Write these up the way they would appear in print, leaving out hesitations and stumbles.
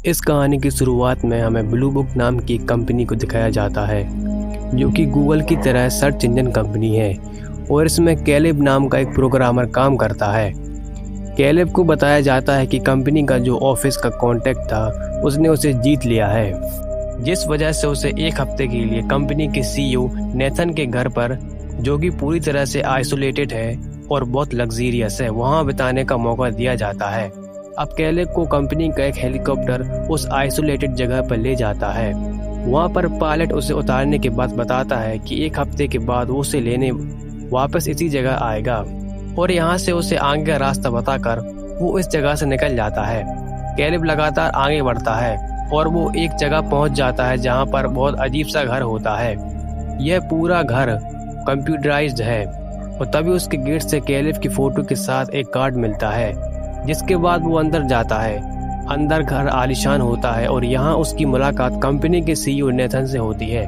इस कहानी की शुरुआत में हमें ब्लू बुक नाम की कंपनी को दिखाया जाता है, जो कि गूगल की तरह सर्च इंजन कंपनी है और इसमें कैलेब नाम का एक प्रोग्रामर काम करता है। कैलेब को बताया जाता है कि कंपनी का जो ऑफिस का कॉन्टैक्ट था उसने उसे जीत लिया है, जिस वजह से उसे एक हफ्ते के लिए कंपनी के सीईओ नेथन के घर पर, जो कि पूरी तरह से आइसोलेटेड है और बहुत लग्जरियस है, वहां बिताने का मौका दिया जाता है। अब कैलेब को कंपनी का एक हेलीकॉप्टर उस आइसोलेटेड जगह पर ले जाता है। वहां पर पायलट उसे उतारने के बाद बताता है कि एक हफ्ते के बाद वो उसे लेने वापस इसी जगह आएगा और यहाँ से उसे आगे का रास्ता बताकर वो इस जगह से निकल जाता है। कैलेब लगातार आगे बढ़ता है और वो एक जगह पहुंच जाता है जहाँ पर बहुत अजीब सा घर होता है। यह पूरा घर कंप्यूटराइज्ड है और तभी उसके गेट से कैलेब की फोटो के साथ एक कार्ड मिलता है, जिसके बाद वो अंदर जाता है। अंदर घर आलीशान होता है और यहाँ उसकी मुलाकात कंपनी के सीईओ नेथन से होती है।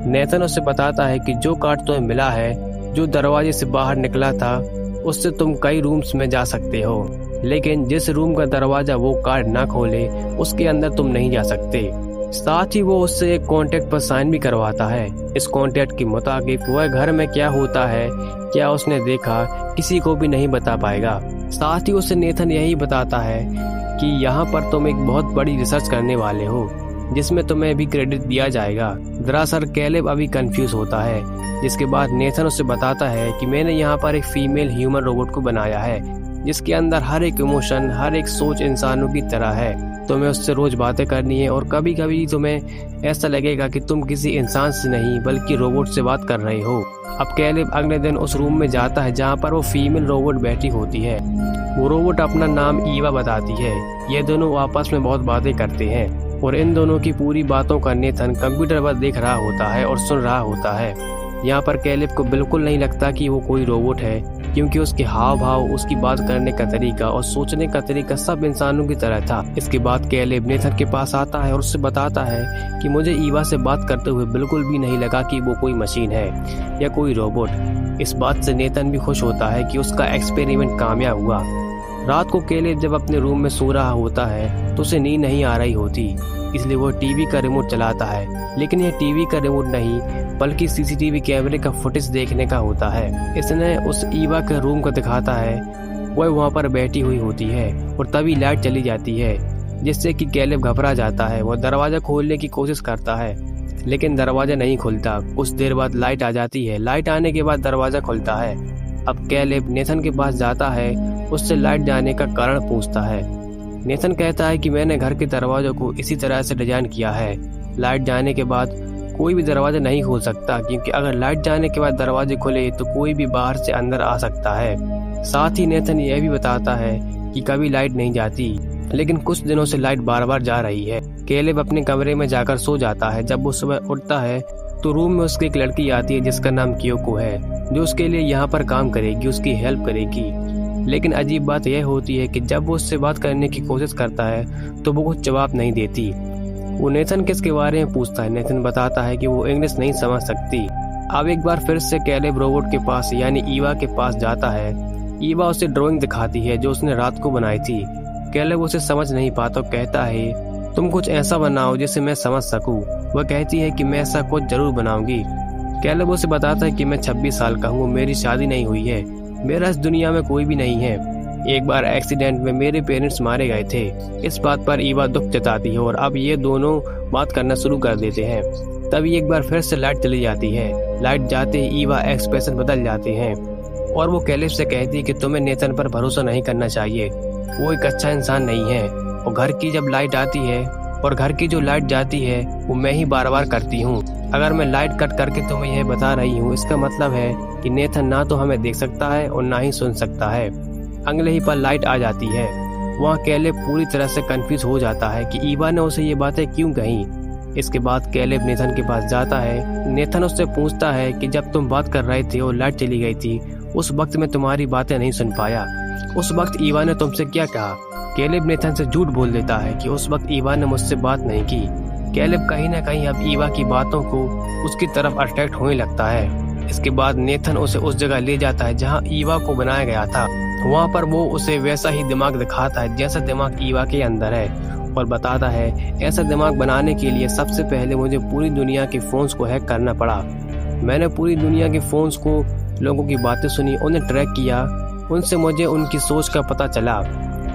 नेथन उसे बताता है कि जो कार्ड तुम्हें मिला है, जो दरवाजे से बाहर निकला था, उससे तुम कई रूम्स में जा सकते हो, लेकिन जिस रूम का दरवाजा वो कार्ड ना खोले उसके अंदर तुम नहीं जा सकते। साथ ही वो उससे एक कॉन्ट्रैक्ट पर साइन भी करवाता है। इस कॉन्ट्रैक्ट के मुताबिक वह घर में क्या होता है, क्या उसने देखा, किसी को भी नहीं बता पाएगा। साथ ही उसे नेथन यही बताता है कि यहाँ पर तुम एक बहुत बड़ी रिसर्च करने वाले हो, जिसमें तुम्हें भी क्रेडिट दिया जाएगा। दरअसल कैलेब अभी कंफ्यूज होता है, जिसके बाद नेथन उसे बताता है कि मैंने यहाँ पर एक फीमेल ह्यूमन रोबोट को बनाया है, जिसके अंदर हर एक इमोशन, हर एक सोच इंसानों की तरह है। तुम्हें उससे रोज बातें करनी है और कभी कभी तुम्हें ऐसा लगेगा कि तुम किसी इंसान से नहीं बल्कि रोबोट से बात कर रहे हो। अब कैलेब अगले दिन उस रूम में जाता है जहाँ पर वो फीमेल रोबोट बैठी होती है। वो रोबोट अपना नाम ईवा बताती है। ये दोनों आपस में बहुत बातें करते हैं और इन दोनों की पूरी बातों का नेथन कंप्यूटर पर देख रहा होता है और सुन रहा होता है। यहाँ पर कैलेब को बिल्कुल नहीं लगता कि वो कोई रोबोट है, क्योंकि उसके हाव भाव, उसकी बात करने का तरीका और सोचने का तरीका सब इंसानों की तरह था। इसके बाद कैलेब नेथन के पास आता है और उससे बताता है कि मुझे ईवा से बात करते हुए बिल्कुल भी नहीं लगा कि वो कोई मशीन है या कोई रोबोट। इस बात से नेथन भी खुश होता है कि उसका एक्सपेरिमेंट कामयाब हुआ। रात को कैलेब जब अपने रूम में सो रहा होता है तो उसे नींद नहीं आ रही होती, इसलिए वो टीवी का रिमोट चलाता है, लेकिन यह टीवी का रिमोट नहीं बल्कि सीसीटीवी कैमरे का फुटेज देखने का होता है। इसने उस ईवा के रूम को दिखाता है। वह वहाँ पर बैठी हुई होती है और तभी लाइट चली जाती है, जिससे कि कैलेब घबरा जाता है। वह दरवाजा खोलने की कोशिश करता है, लेकिन दरवाजा नहीं खुलता। कुछ देर बाद लाइट आ जाती है। लाइट आने के बाद दरवाजा खुलता है। अब कैलेब नेथन के पास जाता है, उससे लाइट जाने का कारण पूछता है। नेथन कहता है कि मैंने घर के दरवाजों को इसी तरह से डिजाइन किया है। लाइट जाने के बाद कोई भी दरवाजा नहीं खोल सकता, क्योंकि अगर लाइट जाने के बाद दरवाजे खुले तो कोई भी बाहर से अंदर आ सकता है। साथ ही नेथन यह भी बताता है कि कभी लाइट नहीं जाती, लेकिन कुछ दिनों से लाइट बार बार जा रही है। कैलेब अपने कमरे में जाकर सो जाता है। जब वो सुबह उठता है तो रूम में उसकी एक लड़की आती है जिसका नाम क्योको है, जो उसके लिए यहाँ पर काम करेगी, उसकी हेल्प करेगी। लेकिन अजीब बात यह होती है कि जब वो उससे बात करने की कोशिश करता है तो वो कुछ जवाब नहीं देती। वो नेथन किसके बारे में पूछता है। नेथन बताता है कि वो इंग्लिश नहीं समझ सकती। अब एक बार फिर से कैलेब रोबोट के पास यानी ईवा के पास जाता है। ईवा उसे ड्राइंग दिखाती है जो उसने रात को बनाई थी। कैलेब उसे समझ नहीं पाता, कहता है तुम कुछ ऐसा बनाओ जिसे मैं समझ सकूं। वह कहती है कि मैं ऐसा कुछ जरूर बनाऊंगी। कैलेब उसे बताता है कि मैं 26 साल का हूँ, मेरी शादी नहीं हुई है, मेरा इस दुनिया में कोई भी नहीं है। एक बार एक्सीडेंट में मेरे पेरेंट्स मारे गए थे। इस बात पर ईवा दुख जताती है और अब ये दोनों बात करना शुरू कर देते हैं। तभी एक बार फिर से लाइट चली जाती है। लाइट जाते ही ईवा एक्सप्रेशन बदल जाते हैं और वो कैलेब से कहती है कि तुम्हें नेथन पर भरोसा नहीं करना चाहिए, वो एक अच्छा इंसान नहीं है। और घर की जब लाइट आती है और घर की जो लाइट जाती है वो मैं ही बार बार करती हूँ। अगर मैं लाइट कट करके तुम्हें यह बता रही हूँ, इसका मतलब है कि नेथन ना तो हमें देख सकता है और ना ही सुन सकता है। अगले ही पल लाइट आ जाती है। वहाँ कैलेब पूरी तरह से कंफ्यूज हो जाता है कि ईवा ने उसे ये बातें क्यों कही। इसके बाद कैलेब नेथन के पास जाता है। नेथन उससे पूछता है कि जब तुम बात कर रहे थे और लाइट चली गई थी, उस वक्त मैं तुम्हारी बातें नहीं सुन पाया। उस वक्त ईवा ने तुमसे क्या कहा? कैलेब नेथन से झूठ बोल देता है कि उस वक्त ईवा ने मुझसे बात नहीं की। कैलेब कहीं ना कहीं अब ईवा की बातों को उसकी तरफ अट्रैक्ट होने लगता है। इसके बाद नेथन उसे उस जगह ले जाता है जहाँ ईवा को बनाया गया था। वहाँ पर वो उसे वैसा ही दिमाग दिखाता है जैसा दिमाग ईवा के अंदर है। और बताता है ऐसा दिमाग बनाने के लिए सबसे पहले मुझे पूरी दुनिया के फ़ोन्स को हैक करना पड़ा। मैंने पूरी दुनिया के फ़ोन्स को, लोगों की बातें सुनी, उन्हें ट्रैक किया, उनसे मुझे उनकी सोच का पता चला,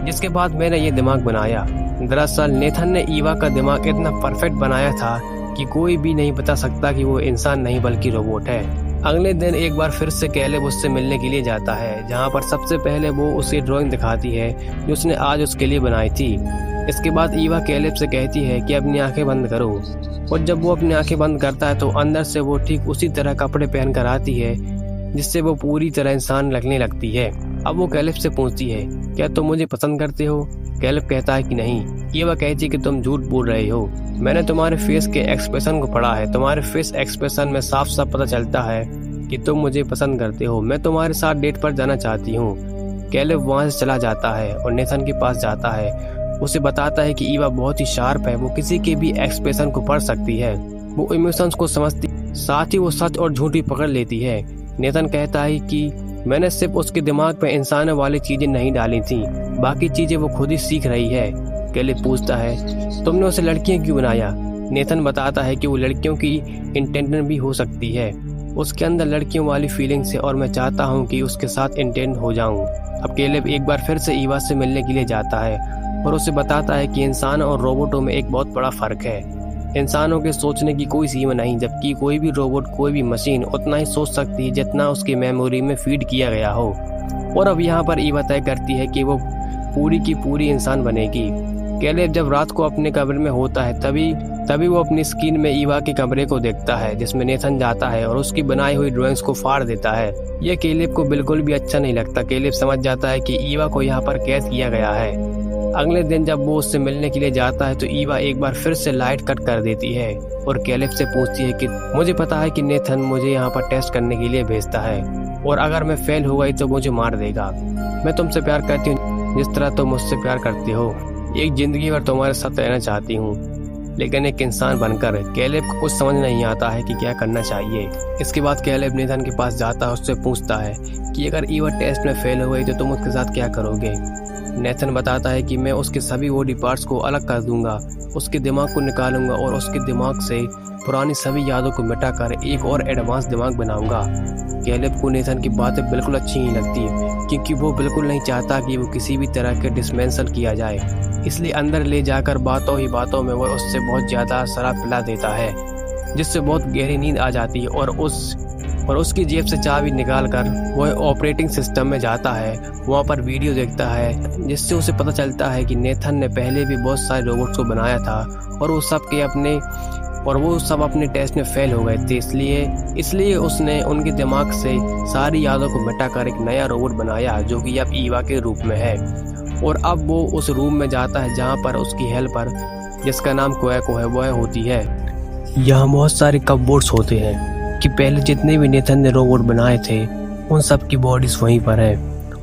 जिसके बाद मैंने ये दिमाग बनाया। दरअसल नेथन ने ईवा का दिमाग इतना परफेक्ट बनाया था कि कोई भी नहीं बता सकता कि वो इंसान नहीं बल्कि रोबोट है। अगले दिन एक बार फिर से कैलेब उससे मिलने के लिए जाता है, जहाँ पर सबसे पहले वो उसे ड्राइंग दिखाती है जो उसने आज उसके लिए बनाई थी। इसके बाद ईवा कैलेब से कहती है कि अपनी आंखें बंद करो, और जब वो अपनी आंखें बंद करता है तो अंदर से वो ठीक उसी तरह कपड़े पहन कर आती है जिससे वो पूरी तरह इंसान लगने लगती है। अब वो कैलेब से पूछती है, क्या तुम मुझे पसंद करते हो? कैलेब कहता है कि नहीं। ईवा कहती है कि तुम झूठ बोल रहे हो, मैंने तुम्हारे फेस के एक्सप्रेशन को पढ़ा है, तुम्हारे फेस एक्सप्रेशन में साफ साफ पता चलता है कि तुम मुझे पसंद करते हो, मैं तुम्हारे साथ डेट पर जाना चाहती हूँ। कैलेब वहाँ से चला जाता है और नेथन के पास जाता है, उसे बताता है कि ईवा बहुत ही शार्प है, वो किसी के भी एक्सप्रेशन को पढ़ सकती है, वो इमोशंस को समझती, साथ ही वो सच और झूठ भी पकड़ लेती है। नेथन कहता है कि मैंने सिर्फ उसके दिमाग पे इंसानों वाली चीजें नहीं डाली थी, बाकी चीजें वो खुद ही सीख रही है। कैलेब पूछता है, तुमने उसे लड़कियां क्यों बनाया? नेथन बताता है कि वो लड़कियों की इंटेंशन भी हो सकती है, उसके अंदर लड़कियों वाली फीलिंग्स है और मैं चाहता हूँ कि उसके साथ इंटेंट हो जाऊँ। अब कैलेब एक बार फिर से ईवा से मिलने के लिए जाता है और उसे बताता है कि इंसान और रोबोटों में एक बहुत बड़ा फर्क है। इंसानों के सोचने की कोई सीमा नहीं, जबकि कोई भी रोबोट, कोई भी मशीन उतना ही सोच सकती है जितना उसकी मेमोरी में फीड किया गया हो। और अब यहाँ पर ईवा तय करती है कि वो पूरी की पूरी इंसान बनेगी। कैलेब जब रात को अपने कमरे में होता है तभी वो अपनी स्क्रीन में ईवा के कमरे को देखता है जिसमें नेथन जाता है और उसकी बनाई हुई ड्राइंग्स को फाड़ देता है। यह कैलेब को बिल्कुल भी अच्छा नहीं लगता। कैलेब समझ जाता है कि ईवा को यहाँ पर कैद किया गया है। अगले दिन जब वो उससे मिलने के लिए जाता है तो ईवा एक बार फिर से लाइट कट कर देती है और कैलेब से पूछती है कि मुझे पता है कि नेथन मुझे यहाँ पर टेस्ट करने के लिए भेजता है और अगर मैं फेल हो गई तो मुझे मार देगा। मैं तुमसे प्यार करती हूँ जिस तरह तुम मुझसे प्यार करते हो, एक जिंदगी भर तुम्हारे साथ रहना चाहती हूँ, लेकिन एक इंसान बनकर। कैलेब को कुछ समझ नहीं आता है कि क्या करना चाहिए। इसके बाद कैलेब नेथन के पास जाता है, उससे पूछता है कि अगर ईवा टेस्ट में फेल हो गई तो तुम उसके साथ क्या करोगे? नेथन बताता है कि मैं उसके सभी बॉडी पार्ट्स को अलग कर दूंगा, उसके दिमाग को निकालूंगा और उसके दिमाग से पुरानी सभी यादों को मिटाकर एक और एडवांस दिमाग बनाऊंगा। कैलेब को नेथन की बातें बिल्कुल अच्छी नहीं लगती क्योंकि वो बिल्कुल नहीं चाहता कि वो किसी भी तरह के डिसमेंसल किया जाए, इसलिए अंदर ले जाकर बातों ही बातों में वह उससे बहुत ज़्यादा शराब पिला देता है जिससे बहुत गहरी नींद आ जाती है और उसकी जेब से चाबी निकाल कर वह ऑपरेटिंग सिस्टम में जाता है। वहाँ पर वीडियो देखता है जिससे उसे पता चलता है कि नेथन ने पहले भी बहुत सारे रोबोट्स को बनाया था और वो सब अपने टेस्ट में फेल हो गए थे, इसलिए उसने उनके दिमाग से सारी यादों को मिटाकर एक नया रोबोट बनाया जो कि अब ईवा के रूप में है। और अब वो उस रूम में जाता है जहाँ पर उसकी हेल्पर, जिसका नाम क्वेको है, वह होती है। यहाँ बहुत सारे कपबोर्ड्स होते हैं कि पहले जितने भी नेथन ने रोबोट बनाए थे उन सब की बॉडीज वहीं पर है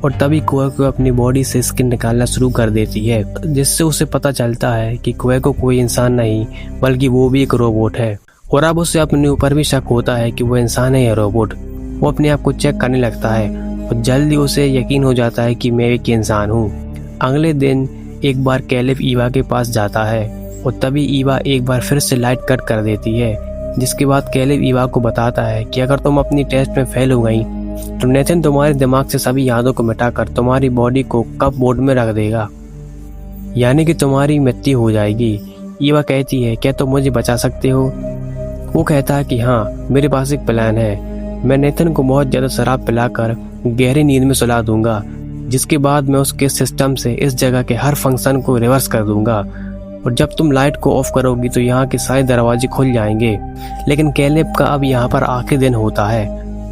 और तभी क्वेको अपनी बॉडी से स्किन निकालना शुरू कर देती है जिससे उसे पता चलता है कि क्वेको कोई इंसान नहीं बल्कि वो भी एक रोबोट है। और अब उसे अपने ऊपर भी शक होता है कि वो इंसान है या रोबोट। वो अपने आप को चेक करने लगता है और जल्दी उसे यकीन हो जाता है कि मैं एक इंसान हूँ। अगले दिन एक बार कैलेब ईवा के पास जाता है और तभी ईवा एक बार फिर से लाइट कट कर देती है, जिसके बाद कैलेब ईवा को बताता है कि अगर तुम अपनी टेस्ट में फेल हो गई तो नेथन तुम्हारे दिमाग से सभी यादों को मिटाकर तुम्हारी बॉडी को कपबोर्ड में रख देगा, यानी कि तुम्हारी मृत्यु हो जाएगी। ईवा कहती है, क्या तुम मुझे बचा सकते हो? वो कहता है कि हाँ, मेरे पास एक प्लान है। मैं नेथन को बहुत ज़्यादा शराब पिलाकर गहरी नींद में सुला दूंगा, जिसके बाद मैं उसके सिस्टम से इस जगह के हर फंक्शन को रिवर्स कर दूंगा और जब तुम लाइट को ऑफ करोगी तो यहाँ के सारे दरवाजे खुल जाएंगे। लेकिन कैलेब का अब यहाँ पर आखिरी दिन होता है।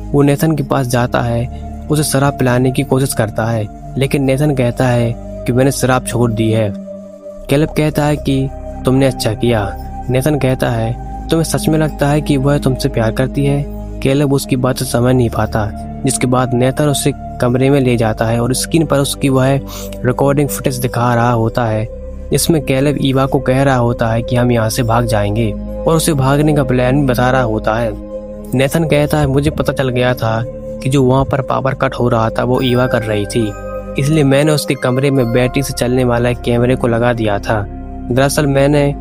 वो नेथन के पास जाता है, उसे शराब पिलाने की कोशिश करता है, लेकिन नेथन कहता है कि मैंने शराब छोड़ दी है। कैलेब कहता है कि तुमने अच्छा किया। नेथन कहता है, तुम्हें सच में लगता है कि वह तुमसे प्यार करती है? कैलेब उसकी बात समझ नहीं पाता, जिसके बाद नेथन उसे कमरे में ले जाता है और स्क्रीन पर उसकी वह रिकॉर्डिंग फुटेज दिखा रहा होता है। इसमें कैलेब ईवा को कह रहा होता है कि हम यहाँ से भाग जाएंगे और उसे भागने का प्लान भी बता रहा होता है। नेथन कहता है, मुझे पता चल गया था कि जो वहाँ पर पावर कट हो रहा था वो ईवा कर रही थी, इसलिए मैंने उसके कमरे में बैटरी से चलने वाला एक कैमरे को लगा दिया था दरअसल मैंने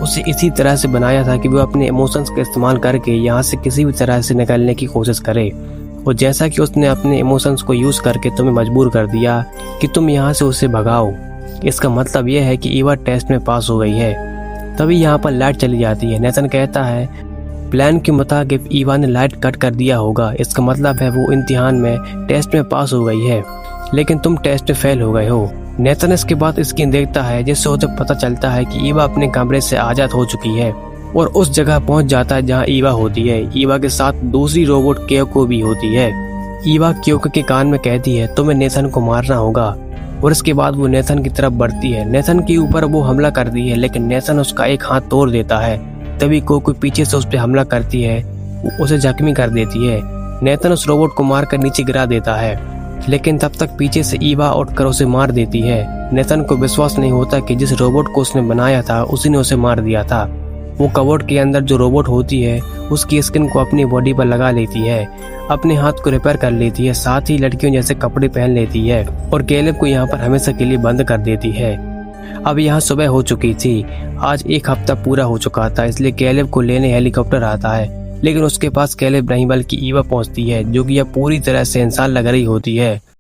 उसे इसी तरह से बनाया था कि वो अपने इमोशंस का इस्तेमाल करके यहाँ से किसी भी तरह से निकलने की कोशिश करे। और जैसा कि उसने अपने इमोशंस को यूज़ करके तुम्हें मजबूर कर दिया कि तुम यहाँ से उसे भगाओ, इसका मतलब यह है कि ईवा टेस्ट में पास हो गई है। तभी यहाँ पर लाइट चली जाती है। नेथन कहता है प्लान के मुताबिक ईवा ने लाइट कट कर दिया होगा, इसका मतलब है वो इम्तिहान में टेस्ट में पास हो गई है, लेकिन तुम टेस्ट में फेल हो गए हो। नेथन इसके बाद स्क्रीन देखता है जिससे उसे पता चलता है कि ईवा अपने कमरे से आज़ाद हो चुकी है और उस जगह पहुंच जाता है जहां ईवा होती है। ईवा के साथ दूसरी रोबोट क्योको भी होती है। ईवा क्योको के कान में कहती है तुम्हें नेथन को मारना होगा और इसके बाद वो नेथन की तरफ बढ़ती है। नेथन के ऊपर वो हमला करती है लेकिन नेथन उसका एक हाथ तोड़ देता है। तभी क्योको पीछे से उस पर हमला करती है, उसे जख्मी कर देती है। नेथन उस रोबोट को मारकर नीचे गिरा देता है, लेकिन तब तक पीछे से ईवा उठकर उसे मार देती है। नेथन को विश्वास नहीं होता कि जिस रोबोट को उसने बनाया था उसी ने उसे मार दिया था। वो कबोर्ड के अंदर जो रोबोट होती है उसकी स्किन को अपनी बॉडी पर लगा लेती है, अपने हाथ को रिपेयर कर लेती है, साथ ही लड़कियों जैसे कपड़े पहन लेती है और कैलेब को यहाँ पर हमेशा के लिए बंद कर देती है। अब यहाँ सुबह हो चुकी थी। आज एक हफ्ता पूरा हो चुका था, इसलिए कैलेब को लेने हेलीकॉप्टर आता है, लेकिन उसके पास कैलेब नहीं बल्कि ईवा पहुंचती है जो कि अब पूरी तरह से इंसान लग रही होती है।